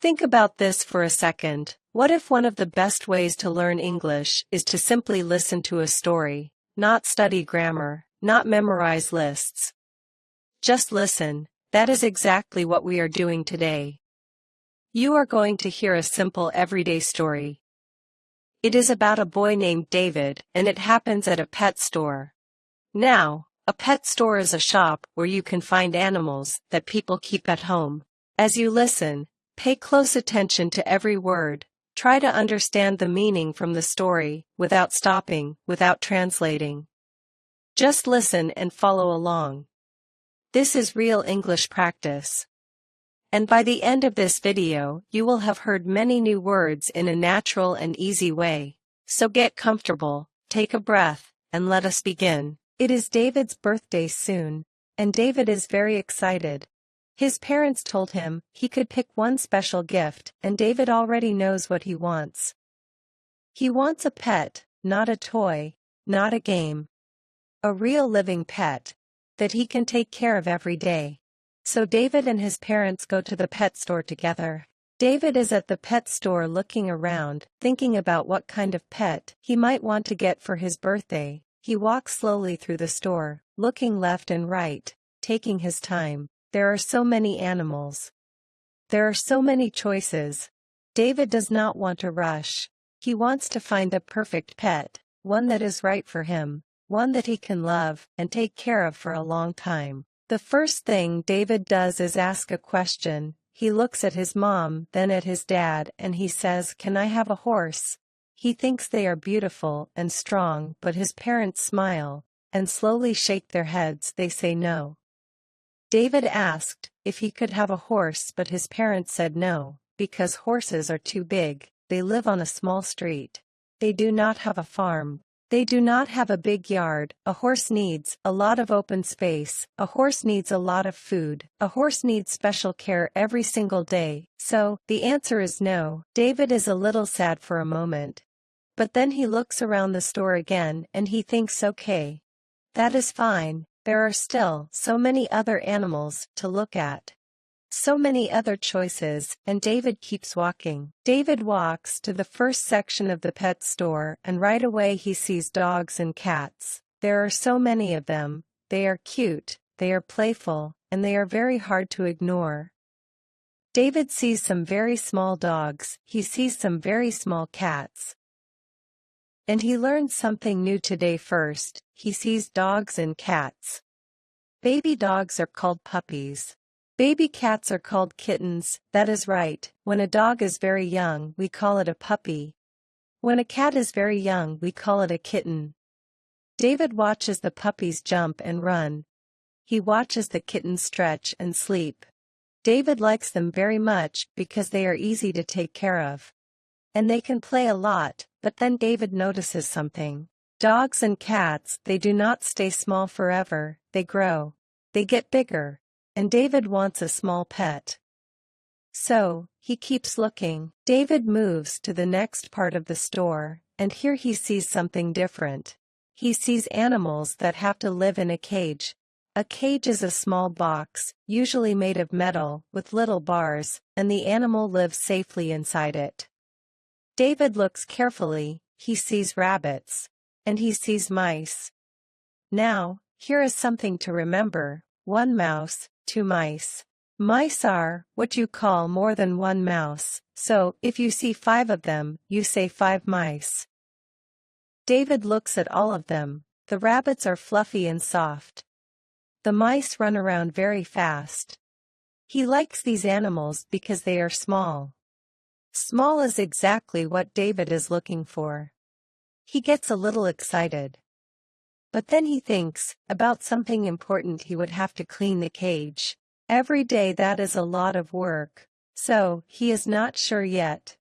Think about this for a second. What if one of the best ways to learn English is to simply listen to a story, not study grammar, not memorize lists? Just listen. That is exactly what we are doing today. You are going to hear a simple everyday story. It is about a boy named David, and it happens at a pet store. Now, a pet store is a shop where you can find animals that people keep at home. As you listen, pay close attention to every word. Try to understand the meaning from the story, without stopping, without translating. Just listen and follow along. This is real English practice. And by the end of this video, you will have heard many new words in a natural and easy way. So get comfortable, take a breath, and let us begin. It is David's birthday soon, and David is very excited. His parents told him he could pick one special gift, and David already knows what he wants. He wants a pet, not a toy, not a game. A real living pet that he can take care of every day. So David and his parents go to the pet store together. David is at the pet store looking around, thinking about what kind of pet he might want to get for his birthday. He walks slowly through the store, looking left and right, taking his time. There are so many animals. There are so many choices. David does not want to rush. He wants to find the perfect pet, one that is right for him, one that he can love and take care of for a long time. The first thing David does is ask a question. He looks at his mom, then at his dad, and he says, "Can I have a horse?" He thinks they are beautiful and strong, but his parents smile and slowly shake their heads. They say no. David asked if he could have a horse, but his parents said no, because horses are too big. They live on a small street. They do not have a farm. They do not have a big yard. A horse needs a lot of open space. A horse needs a lot of food. A horse needs special care every single day. So, the answer is no. David is a little sad for a moment. But then he looks around the store again and he thinks, okay, that is fine. There are still so many other animals to look at. So many other choices, and David keeps walking. David walks to the first section of the pet store, and right away he sees dogs and cats. There are so many of them. They are cute, they are playful, and they are very hard to ignore. David sees some very small dogs. He sees some very small cats. And he learns something new today. First, he sees dogs and cats. Baby dogs are called puppies. Baby cats are called kittens. That is right. When a dog is very young, we call it a puppy. When a cat is very young, we call it a kitten. David watches the puppies jump and run. He watches the kittens stretch and sleep. David likes them very much because they are easy to take care of. And they can play a lot, but then David notices something. Dogs and cats, they do not stay small forever. They grow. They get bigger. And David wants a small pet. So, he keeps looking. David moves to the next part of the store, and here he sees something different. He sees animals that have to live in a cage. A cage is a small box, usually made of metal, with little bars, and the animal lives safely inside it. David looks carefully. He sees rabbits. And he sees mice. Now, here is something to remember. 1 mouse, 2 mice. Mice are what you call more than one mouse, so if you see 5 of them, you say 5 mice. David looks at all of them. The rabbits are fluffy and soft. The mice run around very fast. He likes these animals because they are small. Small is exactly what David is looking for. He gets a little excited. But then he thinks about something important. He would have to clean the cage. Every day, that is a lot of work. So, he is not sure yet.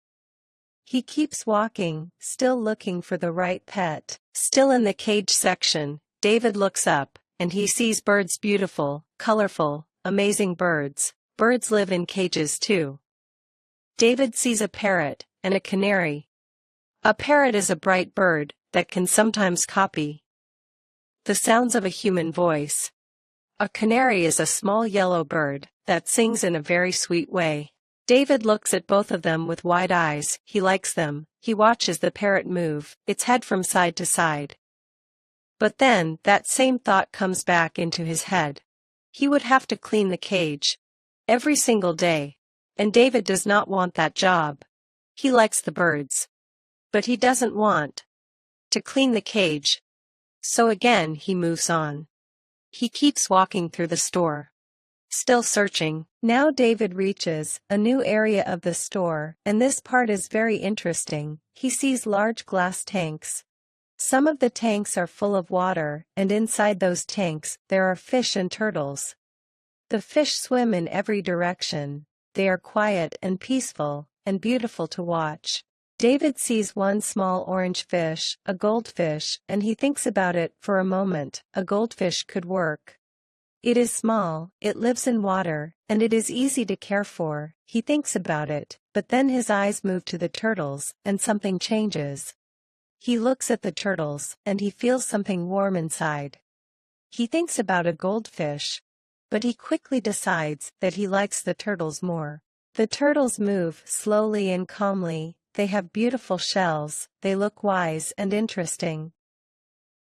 He keeps walking, still looking for the right pet. Still in the cage section, David looks up, and he sees birds. Beautiful, colorful, amazing birds. Birds live in cages too. David sees a parrot and a canary. A parrot is a bright bird that can sometimes copy the sounds of a human voice. A canary is a small yellow bird that sings in a very sweet way. David looks at both of them with wide eyes. He likes them. He watches the parrot move its head from side to side. But then, that same thought comes back into his head. He would have to clean the cage every single day. And David does not want that job. He likes the birds. But he doesn't want to clean the cage. So again he moves on. He keeps walking through the store, still searching. Now David reaches a new area of the store, and this part is very interesting. He sees large glass tanks. Some of the tanks are full of water, and inside those tanks there are fish and turtles. The fish swim in every direction. They are quiet and peaceful, and beautiful to watch. David sees one small orange fish, a goldfish, and he thinks about it for a moment. A goldfish could work. It is small, it lives in water, and it is easy to care for. He thinks about it, but then his eyes move to the turtles, and something changes. He looks at the turtles, and he feels something warm inside. He thinks about a goldfish, but he quickly decides that he likes the turtles more. The turtles move slowly and calmly. They have beautiful shells. They look wise and interesting.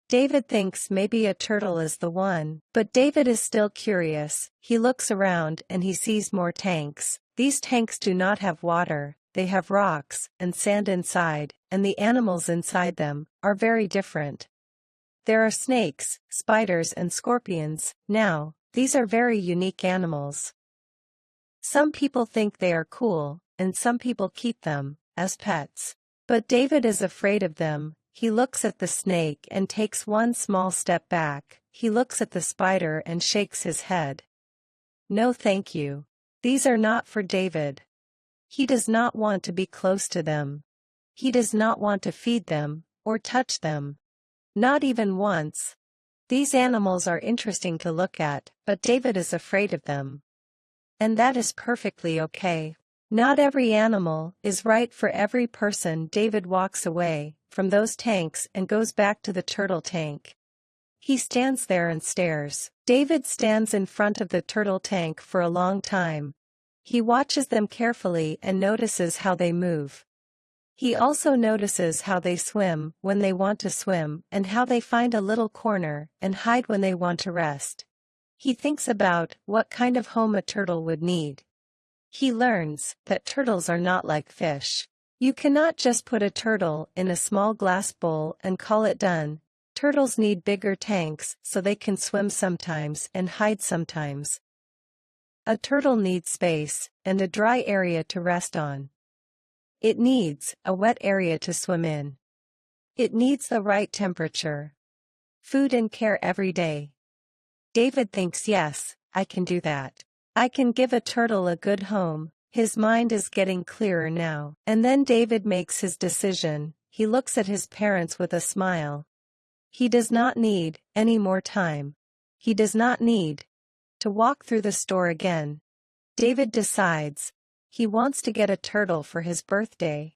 David thinks maybe a turtle is the one, but David is still curious. He looks around and he sees more tanks. These tanks do not have water. They have rocks and sand inside, and the animals inside them are very different. There are snakes, spiders, and scorpions. Now, these are very unique animals. Some people think they are cool, and some people keep them as pets. But David is afraid of them. He looks at the snake and takes one small step back. He looks at the spider and shakes his head. No, thank you. These are not for David. He does not want to be close to them. He does not want to feed them or touch them. Not even once. These animals are interesting to look at, but David is afraid of them. And that is perfectly okay. Not every animal is right for every person. David walks away from those tanks and goes back to the turtle tank. He stands there and stares. David stands in front of the turtle tank for a long time. He watches them carefully and notices how they move. He also notices how they swim when they want to swim and how they find a little corner and hide when they want to rest. He thinks about what kind of home a turtle would need. He learns that turtles are not like fish. You cannot just put a turtle in a small glass bowl and call it done. Turtles need bigger tanks so they can swim sometimes and hide sometimes. A turtle needs space and a dry area to rest on. It needs a wet area to swim in. It needs the right temperature, food and care every day. David thinks, yes, I can do that. I can give a turtle a good home. His mind is getting clearer now. And then David makes his decision. He looks at his parents with a smile. He does not need any more time. He does not need to walk through the store again. David decides he wants to get a turtle for his birthday.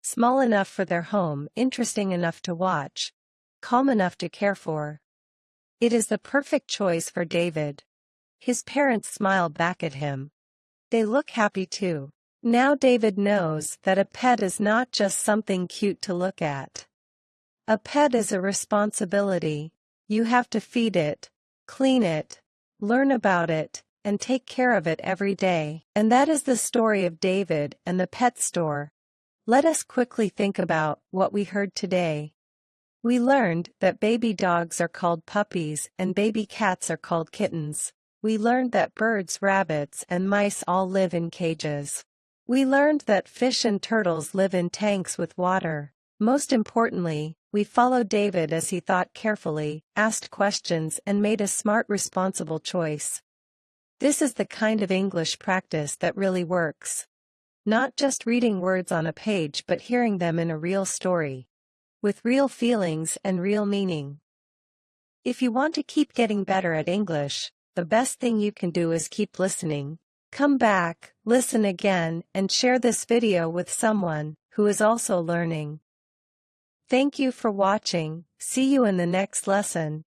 Small enough for their home, interesting enough to watch, calm enough to care for. It is the perfect choice for David. His parents smile back at him. They look happy too. Now David knows that a pet is not just something cute to look at. A pet is a responsibility. You have to feed it, clean it, learn about it, and take care of it every day. And that is the story of David and the pet store. Let us quickly think about what we heard today. We learned that baby dogs are called puppies and baby cats are called kittens. We learned that birds, rabbits, and mice all live in cages. We learned that fish and turtles live in tanks with water. Most importantly, we followed David as he thought carefully, asked questions, and made a smart, responsible choice. This is the kind of English practice that really works. Not just reading words on a page, but hearing them in a real story, with real feelings and real meaning. If you want to keep getting better at English, the best thing you can do is keep listening. Come back, listen again, and share this video with someone who is also learning. Thank you for watching. See you in the next lesson.